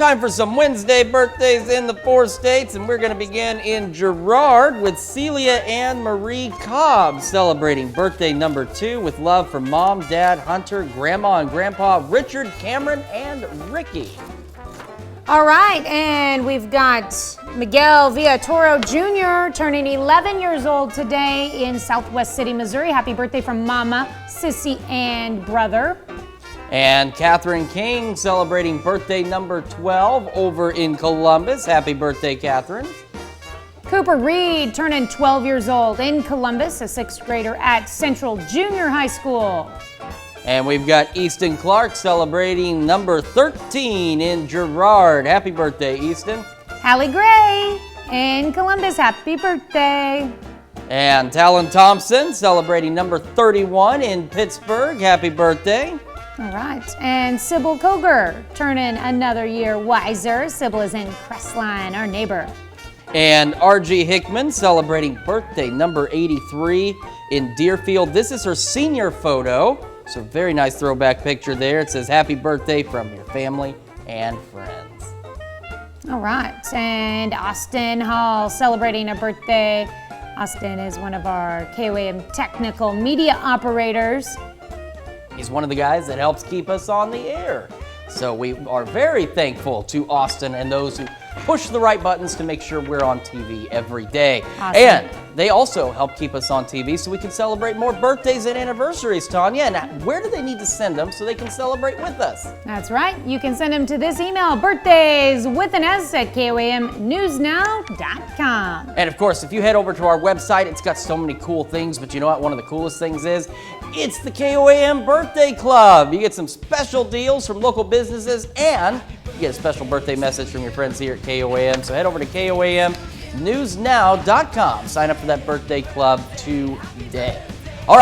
Time for some Wednesday birthdays in the 4 states, and we're going to begin in Girard with Celia Ann Marie Cobb, celebrating birthday number 2 with love from Mom, Dad, Hunter, Grandma, and Grandpa Richard, Cameron, and Ricky. All right, and we've got Miguel Villatoro Jr. turning 11 years old today in Southwest City, Missouri. Happy birthday from Mama, Sissy, and brother. And Catherine King celebrating birthday number 12 over in Columbus. Happy birthday, Catherine. Cooper Reed turning 12 years old in Columbus, a 6th grader at Central Junior High School. And we've got Easton Clark celebrating number 13 in Girard. Happy birthday, Easton. Hallie Gray in Columbus, happy birthday. And Talon Thompson celebrating number 31 in Pittsburgh. Happy birthday. All right, and Sybil Koger turning another year wiser. Sybil is in Crestline, our neighbor. And R.G. Hickman celebrating birthday number 83 in Deerfield. This is her senior photo. So very nice throwback picture there. It says happy birthday from your family and friends. All right, and Austin Hall celebrating a birthday. Austin is one of our KOAM technical media operators. He's one of the guys that helps keep us on the air. So we are very thankful to Austin and those who push the right buttons to make sure we're on TV every day. Awesome. And they also help keep us on TV so we can celebrate more birthdays and anniversaries, Tanya. And where do they need to send them so they can celebrate with us? That's right. You can send them to this email, birthdays with an S at KOAMnewsnow.com. And of course, if you head over to our website, it's got so many cool things, but you know what? One of the coolest things is it's the KOAM Birthday Club. You get some special deals from local businesses and you get a special birthday message from your friends here at KOAM. So head over to KOAMnewsnow.com. Sign up for that birthday club today.